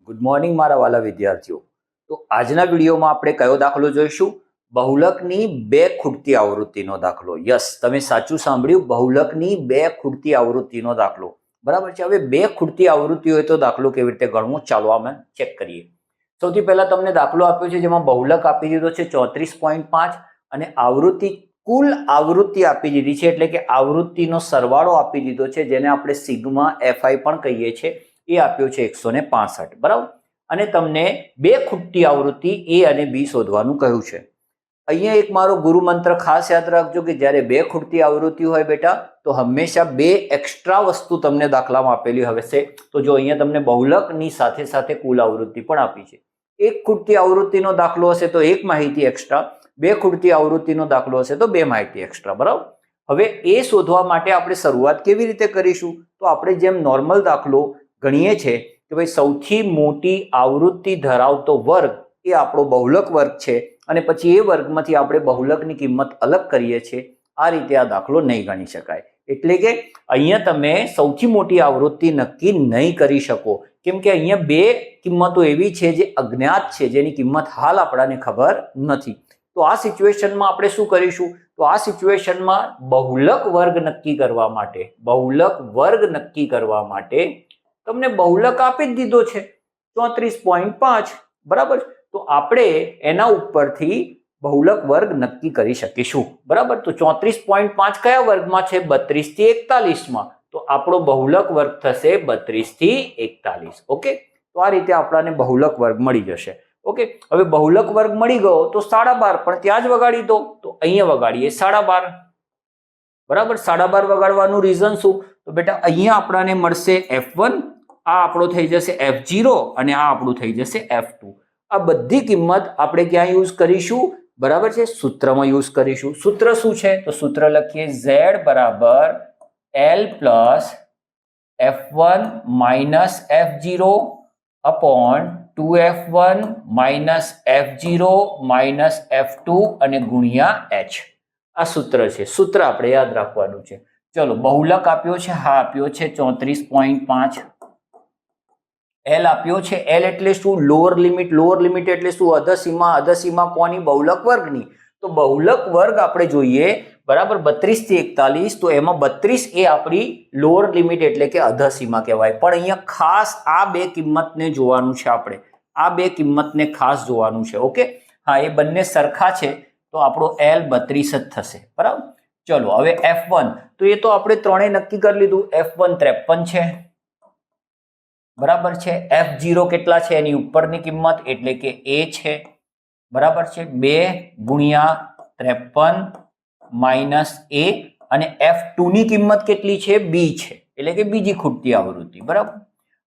Good morning મારા વાલા વિદ્યાર્થીઓ। તો આજના વિડીયોમાં આપણે કયો દાખલો જોઈશું? બહુલકની બે ખૂટતી આવૃત્તિનો દાખલો। યસ, તમે સાચું સાંભળ્યું, બહુલકની બે ખૂટતી આવૃત્તિનો દાખલો। બરાબર છે। હવે બે ખૂટતી આવૃત્તિ હોય તો દાખલો કેવી રીતે ગણવો, ચાલો આપણે ચેક કરીએ। સૌથી પહેલા તમને દાખલો આપ્યો છે જેમાં બહુલક આપી દીધો છે 34.5 અને આવૃત્તિ કુલ આવૃત્તિ આપી દીધી છે, એટલે કે આવૃત્તિનો સરવાળો આપી દીધો છે, જેને આપણે સિગ્મા એફઆઈ પણ કહીએ છીએ, એ આપ્યો છે 165। બરાબર। અને તમને બે ખૂટતી આવૃત્તિ એ અને બી શોધવાનું કહ્યું છે। અહીંયા એક મારો ગુરુ મંત્ર ખાસ યાદ રાખજો કે જ્યારે બે ખૂટતી આવૃત્તિ હોય બેટા તો હંમેશા બે એક્સ્ટ્રા વસ્તુ તમને દાખલામાં આપેલી હશે। તો જો અહીંયા તમને બહુલકની સાથે સાથે કુલ આવૃત્તિ પણ આપી છે। એક ખૂટતી આવૃત્તિનો દાખલો હશે તો એક માહિતી એક્સ્ટ્રા, બે ખૂટતી આવૃત્તિનો દાખલો હશે તો બે માહિતી એક્સ્ટ્રા। બરાબર। હવે એ શોધવા માટે આપણે શરૂઆત કેવી રીતે કરીશું? તો આપણે જેમ નોર્મલ દાખલો ગણીએ છીએ કે ભાઈ સૌથી મોટી આવૃત્તિ ધરાવતો વર્ગ એ આપણો બહુલક વર્ગ છે અને પછી એ વર્ગમાંથી આપણે બહુલકની કિંમત અલગ કરીએ છીએ। આ રીતે આ દાખલો નહીં ગણી શકાય, એટલે કે અહીંયા તમે સૌથી મોટી આવૃત્તિ નક્કી નહીં કરી શકો, કેમ કે અહીંયા બે કિંમતો એવી છે જે અજ્ઞાત છે, જેની કિંમત હાલ આપણને ખબર નથી। તો આ સિચ્યુએશનમાં આપણે શું કરીશું? તો આ સિચ્યુએશનમાં બહુલક વર્ગ નક્કી કરવા માટે તમને બહુલક આપી જ દીધો છે 34.5। બરાબર। તો આપણે એના ઉપરથી બહુલક વર્ગ નક્કી કરી શકીશું। બરાબર। તો 34.5 કયા વર્ગમાં છે? 32 થી 41માં। તો આપણો બહુલક વર્ગ થશે 32 થી 41। ઓકે, તો આ રીતે આપણને બહુલક વર્ગ મળી જશે। ઓકે, હવે બહુલક વર્ગ મળી ગયો તો 12.5 પણ ત્યાં જ વગાડી દો, તો અહીંયા વગાડીએ 12.5। બરાબર। 12.5 વગાડવાનું રીઝન શું? તો બેટા અહીંયા આપણને મળશે F1, આ આપણો થઈ જશે F0 અને આ આપણું થઈ જશે F2। આ બધી કિંમત આપણે ક્યાં યુઝ કરીશું? બરાબર છે, સૂત્રમાં યુઝ કરીશું। સૂત્ર શું છે? તો સૂત્ર લખીએ Z બરાબર L plus F1 minus F0 upon 2F1 minus F0 minus F2 અને ગુણ્યા H। આ સૂત્ર છે, સૂત્ર આપણે યાદ રાખવાનું છે। ચલો, બહુલક આપ્યો છે, હા આપ્યો છે 34.5। L આપ્યો છે, L એટલે શું? Lower limit. લોઅર લિમિટ એટલે શું? અધસીમા। અધસીમા કોની? બહુલક વર્ગની। તો બહુલક વર્ગ આપણે જોઈએ, બરાબર, 32 થી 41, તો એમાં 32 એ આપણી લોઅર લિમિટ એટલે કે અધસીમા કહેવાય। પણ અહીંયા ખાસ આ બે કિંમતને જોવાનું છે, આપણે આ બે કિંમતને ખાસ જોવાનું છે। ઓકે, હા, એ બંને સરખા છે તો આપણો L 32 જ થશે। બરાબર। ચલો, હવે F1 તો એ તો આપણે ત્રણેય નક્કી કરી લીધું। F1 53 છે, બરાબર છે। F0 કેટલા છે? એની ઉપરની કિંમત એટલે કે A છે, બરાબર છે। 2 ગુણ્યા 53 માઇનસ A અને F2 ની કિંમત કેટલી છે? B છે, એટલે કે બીજી ખૂટતી આવૃત્તિ। બરાબર।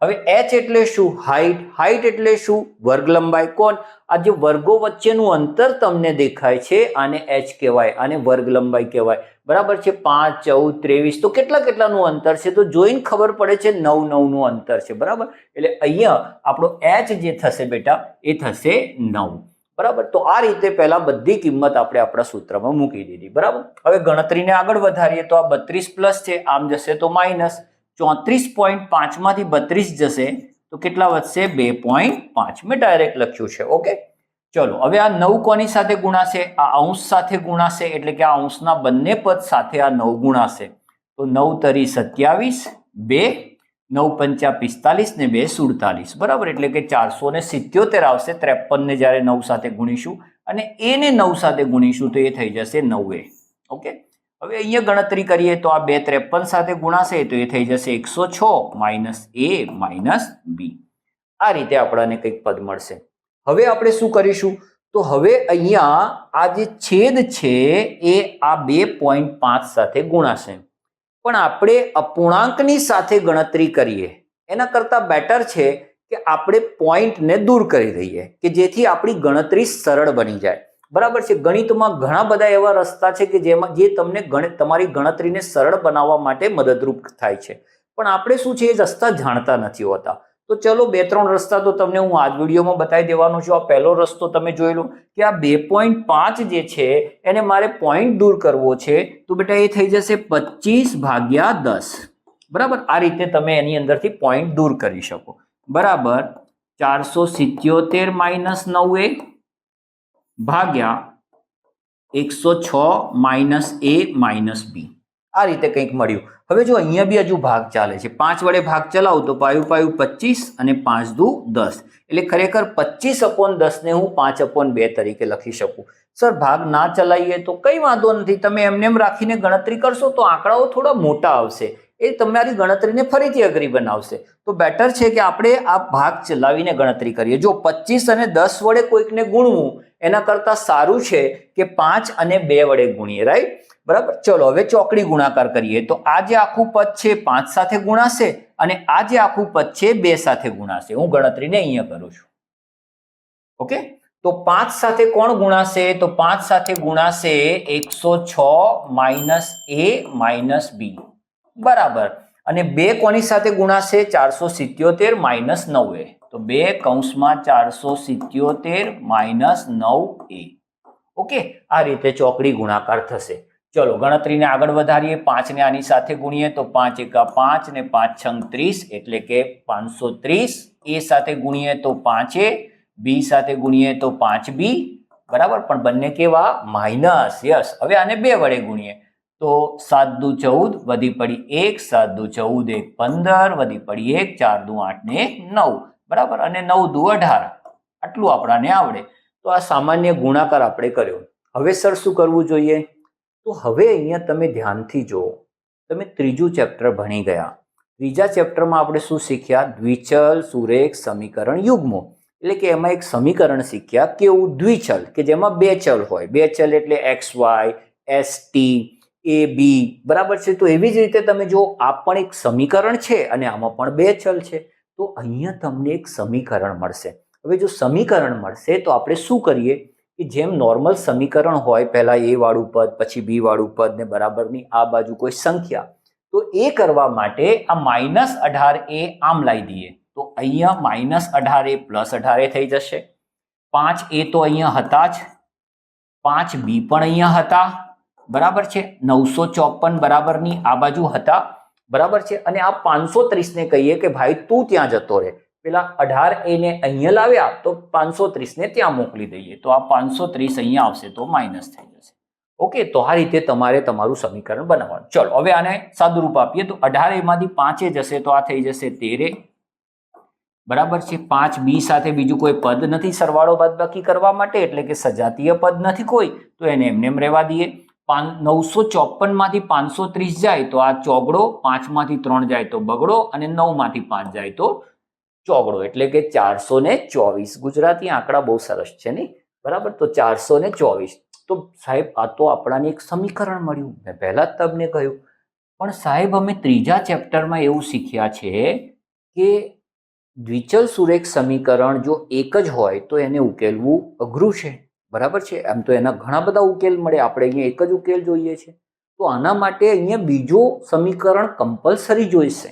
હવે H એટલે શું? હાઈટ। હાઈટ એટલે શું? વર્ગ લંબાઈ। કોણ? આ જે વર્ગો વચ્ચેનું અંતર તમને દેખાય છે આને H કહેવાય, આને વર્ગ લંબાઈ કહેવાય। બરાબર છે। 5, 14, 23 તો કેટલાનું અંતર છે? તો જોઈને ખબર પડે છે 9 નું અંતર છે। બરાબર। એટલે અહીંયા આપણો H જે થશે બેટા એ થશે 9। બરાબર। તો આ રીતે પહેલા બધી કિંમત આપણે આપણા સૂત્રમાં મૂકી દીધી। બરાબર। હવે ગણતરીને આગળ વધારીએ તો આ 32 પ્લસ છે, આમ જશે તો માઇનસ। 34.5 માંથી 32 જશે તો કેટલા વધશે? 2.5। મેં ડાયરેક્ટ લખ્યું છે। ઓકે, ચલો, હવે આ 9 કોની સાથે ગુણાશે? આ અંશ સાથે ગુણાશે, એટલે કે આ અંશના બંને પદ સાથે આ 9 ગુણાશે। તો 9 તરી 27, 2 9 પંચા 45 ને 2 47। બરાબર, એટલે કે 477 આવશે 53 ને જ્યારે 9 સાથે ગુણીશું અને એ ને 9 સાથે ગુણીશું તો એ થઈ જશે 9A। ઓકે, હવે અહીંયા ગણતરી કરીએ તો આ 2 53 સાથે ગુણાશે તો એ થઈ જશે 106 માઇનસ A માઇનસ B। આ રીતે આપણને કંઈક પદ મળશે। હવે આપણે શું કરીશું? તો હવે અહીંયા આ જે છેદ છે એ આ 2.5 સાથે ગુણાશે, પણ આપણે અપૂર્ણાંકની સાથે ગણતરી કરીએ એના કરતાં બેટર છે કે આપણે પોઈન્ટને દૂર કરી દઈએ કે જેથી આપણી ગણતરી સરળ બની જાય। બરાબર છે। ગણિતમાં ઘણા બધા એવા રસ્તા છે કે જે તમને તમારી ગણતરીને સરળ બનાવવા માટે મદદરૂપ થાય છે, પણ આપણે શું છે એ રસ્તા જાણતા નથી હોતા। તો ચલો, 2-3 રસ્તા તો તમને હું આ વિડીયોમાં બતાવી દેવાનો છું। આ પહેલો રસ્તો તમે જોઈ લો કે આ 2.5 જે છે એને મારે પોઈન્ટ દૂર કરવો છે, તો બેટા એ થઈ જશે 25/10। બરાબર, આ રીતે તમે એની અંદરથી પોઈન્ટ દૂર કરી શકો। બરાબર, 477 માઇનસ 9a ભાગ્યા 106 માઇનસ a માઇનસ b. આ રીતે કંઈક મળ્યું. હવે જો અહીંયા બી હજુ ભાગ ચાલે છે, 5 વડે ભાગ ચલાવું તો પાયું પાયું 25 અને 5 દુ 10, એટલે ખરેખર 25/10 ને હું 5/2 તરીકે લખી શકું. સર ભાગ ના ચલાવીએ તો કઈ વાંધો નથી, તમે એમને એમ રાખીને ગણતરી કરશો તો આંકડાઓ થોડા મોટા આવશે, એ તમારી ગણતરીને ફરીથી અઘરી બનાવશે. તો બેટર છે કે આપણે આ ભાગ ચલાવીને ગણતરી કરીએ. જો 25 અને 10 વડે કોઈકને ગુણવું એના કરતાં સારું છે કે 5 અને 2 વડે ગુણીએ, રાઈટ? બરાબર. ચલો હવે ચોકડી ગુણાકાર કરીએ. તો આ જે આખું પદ છે 5 સાથે ગુણાશે અને આ જે આખું પદ છે 2 સાથે ગુણાશે. હું ગણતરીને અહીંયા કરું છું. ઓકે, તો 5 સાથે કોણ ગુણાશે? તો 5 સાથે ગુણાશે 106 માઇનસ a માઇનસ b બરાબર. અને 2 કોની સાથે ગુણાશે? 477 માઇનસ 9a. તો 2 કૌંસમાં 477 માઇનસ 9a. ઓકે, આ રીતે ચોકડી ગુણાકાર થશે. ચલો ગણતરીને આગળ વધારીએ. 5 ને આની સાથે ગુણીએ તો 5 એકા 5 ને 5 છંગ 30 એટલે કે 530. a સાથે ગુણીએ તો 5a, b સાથે ગુણીએ તો 5b બરાબર. પણ બંને કેવા? માઇનસ. યસ. હવે આને 2 વડે ગુણીએ તો 7 દુ 14 વધી પડી 1, 7 દુ 14 1 15 વધી પડી 1, 4 દુ 8 ને 9 બરાબર. અને 9 દુ 18. આટલું આપણાને આવડે. તો આ સામાન્ય ગુણાકાર આપણે કર્યો. હવે સર શું કરવું જોઈએ? તો હવે અહીંયા તમે ધ્યાનથી જુઓ, તમે ત્રીજું ચેપ્ટર ભણી ગયા. ત્રીજા ચેપ્ટરમાં આપણે શું શીખ્યા? દ્વિચલ સુરેખ સમીકરણ યુગ્મો. એટલે કે એમાં એક સમીકરણ શીખ્યા કેવું? દ્વિચલ, કે જેમાં 2 ચલ હોય. 2 ચલ એટલે XY, ST, AB બરાબર છે. તો એવી જ રીતે તમે જો આ પણ એક સમીકરણ છે અને આમાં પણ 2 ચલ છે. તો અહીંયા તમને એક સમીકરણ મળશે. હવે જો સમીકરણ મળશે તો આપણે શું કરીએ કે જેમ નોર્મલ સમીકરણ હોય, પહેલા a વાળું પદ પછી b વાળું પદ ને બરાબરની આ બાજુ કોઈ સંખ્યા, તો એ કરવા માટે આ -18a આમ લાવી દઈએ તો અહીંયા -18a +18a થઈ જશે. 5a તો અહીંયા હતા જ, 5b પણ અહીંયા હતા બરાબર છે, 954 બરાબરની આ બાજુ હતા બરાબર છે. અને આ 530 ને કહીએ કે ભાઈ તું ત્યાં જતો રહે, પેલા 18a ને અહીંયા લાવ્યા તો 530 ને ત્યાં મોકલી દઈએ તો આ 530 અહીંયા આવશે તો માઇનસ થઈ જશે. ઓકે, તો આ રીતે તમારે તમારું સમીકરણ બનાવવાનું. ચલો હવે આને સાદુરૂપ આપીએ તો 18a માંથી 5a જશે તો આ થઈ જશે 13a બરાબર છે. 5b સાથે બીજું કોઈ પદ નથી સરવાળો બાદબાકી કરવા માટે, એટલે કે સજાતીય પદ નથી કોઈ, તો એને એમને એમ રહેવા દઈએ. 954 માંથી 530 જાય તો આ ચોગડો, 5 માંથી 3 જાય તો બગડો અને 9 માંથી 5 જાય તો ચોગડો, એટલે કે 424. ગુજરાતી આંકડા બહુ સરસ છે નહીં બરાબર. તો 424. તો સાહેબ આ તો આપણાને એક સમીકરણ મળ્યું. મેં પહેલા જ તમને કહ્યું. પણ સાહેબ અમે ત્રીજા ચેપ્ટરમાં એવું શીખ્યા છે કે દ્વિચલ સુરેખ સમીકરણ જો એક જ હોય તો એને ઉકેલવું અઘરું છે બરાબર છે. આમ તો એના ઘણા બધા ઉકેલ મળે, આપણે અહીંયા એક જ ઉકેલ જોઈએ છે. તો આના માટે અહીંયા બીજું સમીકરણ કમ્પલસરી જોઈશે.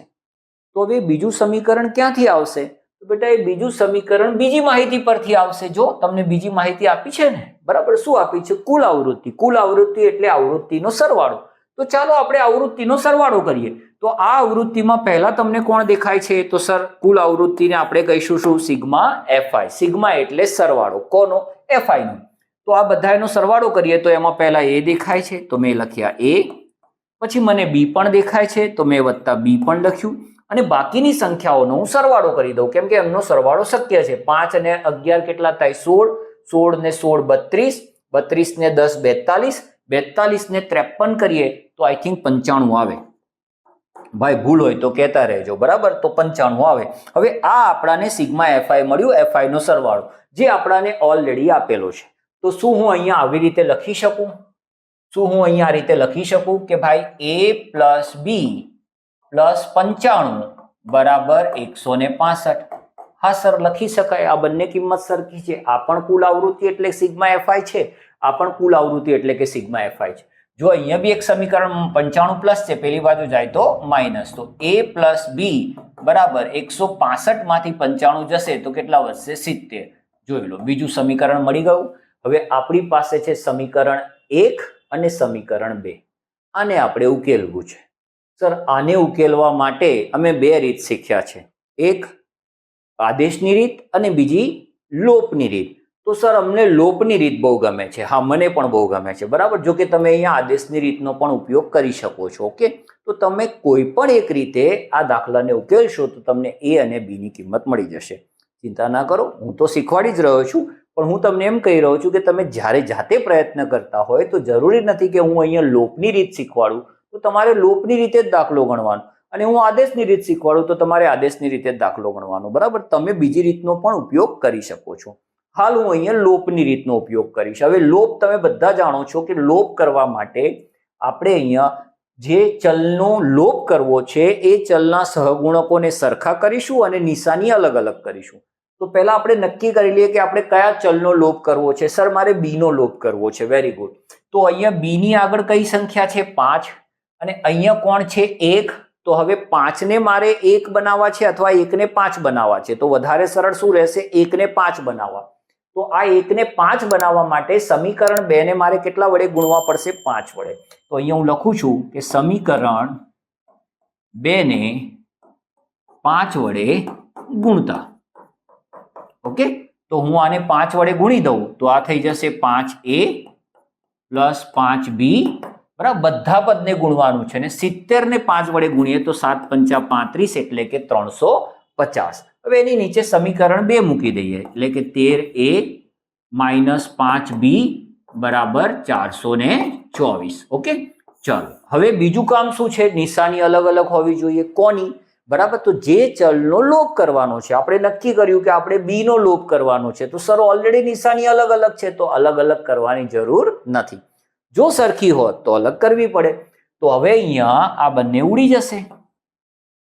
તો હવે બીજું સમીકરણ ક્યાંથી આવશે? તો બેટા એ બીજું સમીકરણ બીજી માહિતી પરથી આવશે. જો તમને બીજી માહિતી આપી છે ને બરાબર. શું આપી છે? કુલ આવૃત્તિ. કુલ આવૃત્તિ એટલે આવૃત્તિનો સરવાળો. તો ચાલો આપણે આવૃત્તિનો સરવાળો કરીએ. તો આ આવૃત્તિમાં પહેલા તમને કોણ દેખાય છે? તો સર કુલ આવૃત્તિને આપણે કહીશું શું? Sigma FI. સિગ્મા એટલે સરવાળો. કોનો? FI નો. તો આ બધાનો સરવાળો કરીએ તો એમાં પહેલા a દેખાય છે તો મેં લખ્યા a, પછી મને b પણ દેખાય છે તો મેં વત્તા b પણ લખ્યું, અને બાકીની સંખ્યાઓનો હું સરવાળો કરી દઉં કેમ કે એમનો સરવાળો શક્ય છે. 5 અને 11 કેટલા થાય? 16. 16 ને 16 32, 32 ને 10 42, 42 ને 53 કરીએ તો આઈ થિંક 95 આવે. ભાઈ ભૂલ હોય તો કહેતા રહેજો બરાબર. તો 95 આવે. હવે આ આપણાને સિગ્મા FI મળ્યું, FI નો સરવાળો જે આપણાને ઓલરેડી આપેલો છે. તો શું હું અહીંયા આવી રીતે લખી શકું? શું હું અહીંયા આ રીતે લખી શકું કે ભાઈ a પ્લસ b પ્લસ 95 બરાબર 165? હા સર લખી શકાય. આ બંને કિંમત સરખી છે. આ પણ કુલ આવૃત્તિ એટલે સિગ્મા FI છે, આ પણ કુલ આવૃત્તિ એટલે કે સિગ્મા FI છે. જો અહીંયા બી એક સમીકરણ 95 પ્લસ છે, પેલી બાજુ જાય તો માઇનસ. તો a પ્લસ b બરાબર 165 માંથી 95 જશે તો કેટલા વધશે? 70. જોઈ લો બીજું સમીકરણ મળી ગયું. હવે આપણી પાસે છે સમીકરણ 1 અને સમીકરણ 2. આને આપણે ઉકેલવું છે. સર આને ઉકેલવા માટે અમે 2 રીત શીખ્યા છે. એક આદેશની રીત અને બીજી લોપની રીત. તો સર અમને લોપની રીત બહુ ગમે છે. હા, મને પણ બહુ ગમે છે. બરાબર. જો કે તમે અહીંયા આદેશની રીતનો પણ ઉપયોગ કરી શકો છો. ઓકે, તો તમે કોઈ પણ એક રીતે આ દાખલાને ઉકેલશો તો તમને એ અને બી ની કિંમત મળી જશે. ચિંતા ના કરો, હું તો શીખવાડી જ રહ્યો છું, પણ હું તમને એમ કહી રહ્યો છું કે તમે જ્યારે જાતે પ્રયત્ન કરતા હોય તો જરૂરી નથી કે હું અહીંયા લોપની રીત શીખવાડું તો તમારે લોપની રીતે જ દાખલો ગણવાનો, અને હું આદેશની રીત શીખવાડું તો તમારે આદેશની રીતે જ દાખલો ગણવાનો. બરાબર. તમે બીજી રીતનો પણ ઉપયોગ કરી શકો છો. હાલ હું અહીંયા લોપની રીતનો ઉપયોગ કરીશ. હવે લોપ તમે બધા જાણો છો કે લોપ કરવા માટે આપણે અહીંયા જે ચલનો લોપ કરવો છે એ ચલના સહગુણકોને સરખા કરીશું અને નિશાની અલગ અલગ કરીશું. તો પહેલા આપણે નક્કી કરી લઈએ કે આપણે કયા ચલનો લોપ કરવો છે. સર મારે બી નો લોપ કરવો છે. Very good. તો અહીંયા બી ની આગળ કઈ સંખ્યા છે? 5, અને અહીંયા કોણ છે? 1. તો હવે 5 ને મારે 1 બનાવવા છે અથવા 1 ને 5 બનાવવા છે. તો વધારે સરળ શું રહેશે? 1 ને 5 બનાવવા. તો આ 1 ને 5 બનાવવા માટે સમીકરણ 2 ને મારે કેટલા વડે ગુણવા પડશે? 5 વડે. તો અહીંયા હું લખું છું કે સમીકરણ 2 ને 5 વડે ગુણતા. ઓકે, તો હું આને 5 વડે ગુણી દઉં તો આ થઈ જશે 5a પ્લસ 5b. બરાબર. બધા પદને ગુણવાનું છે, ને 70 ને 5 વડે ગુણીએ તો 7 પંચા 35 એટલે કે 350. હવે એની નીચે સમીકરણ 2 મૂકી દઈએ એટલે કે 13a માઇનસ 5b બરાબર 424. ઓકે, ચાલો હવે બીજું કામ શું છે? નિશાની અલગ અલગ હોવી જોઈએ. કોની? બરાબર. તો જે ચલનો લોપ કરવાનો છે, આપણે નક્કી કર્યું કે આપણે બી નો લોપ કરવાનો છે, તો સર ઓલરેડી નિશાની અલગ અલગ છે તો અલગ અલગ કરવાની જરૂર નથી. જો સરખી હોત તો અલગ કરવી પડે. તો હવે અહીંયા આ બંને ઉડી જશે.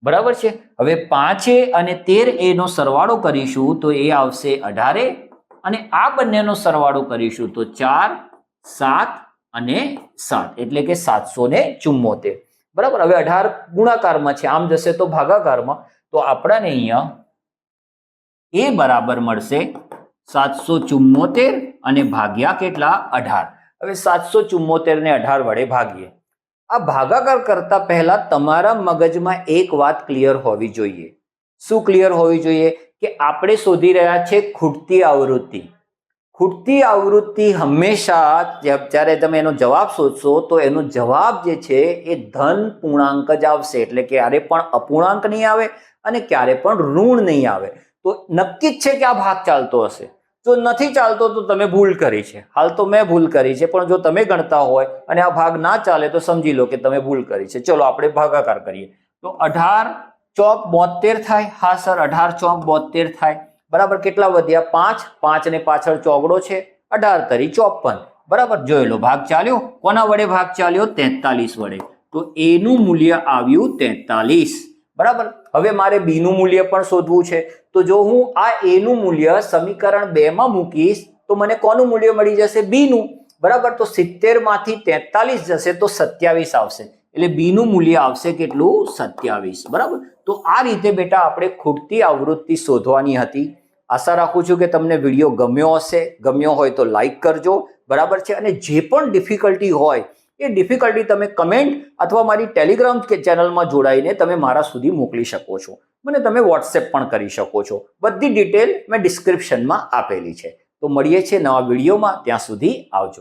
બરાબર છે. હવે 5a અને 13a નો સરવાળો કરીશું તો એ આવશે 18a, અને આ બંનેનો સરવાળો કરીશું તો 4, 7 અને 7 એટલે કે 774. બરાબર. હવે 18 ગુણાકારમાં છે, આમ જશે તો ભાગાકારમાં. તો આપણને અહીંયા એ બરાબર મળશે 774 અને ભાગ્યા કેટલા? 18. હવે 774 ને 18 વડે ભાગીએ. આ ભાગાકાર કરતા પહેલા તમારા મગજમાં એક વાત ક્લિયર હોવી જોઈએ. શું ક્લિયર હોવી જોઈએ? કે આપણે શોધી રહ્યા છે ખૂટતી આવૃત્તિ. ખૂટતી આવૃત્તિ હંમેશા જ્યારે તમે એનો જવાબ શોધશો તો એનો જવાબ જે છે એ ધન પૂર્ણાંક જ આવશે. એટલે ક્યારે પણ અપૂર્ણાંક નહીં આવે અને ક્યારે પણ ઋણ નહીં આવે. તો નક્કી જ છે કે આ ભાગ ચાલતો હશે. જો નથી ચાલતો તો તમે ભૂલ કરી છે. હાલ તો મેં ભૂલ કરી છે, પણ જો તમે ગણતા હોય અને આ ભાગ ના ચાલે તો સમજી લો કે તમે ભૂલ કરી છે. ચલો આપણે ભાગાકાર કરીએ. તો 18 ચોક 72 થાય. હા સર, 18 ચોક 72 થાય. બરાબર. કેટલા વધ્યા? 5. 5 ને પાછળ ચોગડો છે, 18 તરી 54. બરાબર. જોઈ લો ભાગ ચાલ્યો. કોના વડે ભાગ ચાલ્યો? 43 વડે. તો એ નું મૂલ્ય આવ્યું 43. બરાબર. હવે મારે બી નું મૂલ્ય પણ શોધવું છે. તો જો હું આ એ નું મૂલ્ય સમીકરણ 2 માં મૂકીશ તો મને કોનું મૂલ્ય મળી જશે? બી નું. બરાબર. તો 70 માંથી 43 જશે તો 27 આવશે. એટલે બી નું મૂલ્ય આવશે કેટલું? 27. બરાબર. તો આ રીતે બેટા આપણે ખૂટતી આવૃત્તિ શોધવાની હતી. આશા રાખું છું કે તમને વિડીયો ગમ્યો હશે. ગમ્યો હોય તો લાઈક કરજો. બરાબર છે. અને જે પણ ડિફિકલ્ટી હોય એ ડિફિકલ્ટી તમે કમેન્ટ અથવા મારી ટેલિગ્રામ ચેનલમાં જોડાઈને તમે મારા સુધી મોકલી શકો છો. મને તમે વોટ્સએપ પણ કરી શકો છો. બધી ડિટેલ મેં ડિસ્ક્રિપ્શનમાં આપેલી છે. તો મળીએ છીએ નવા વિડીયોમાં. ત્યાં સુધી આવજો.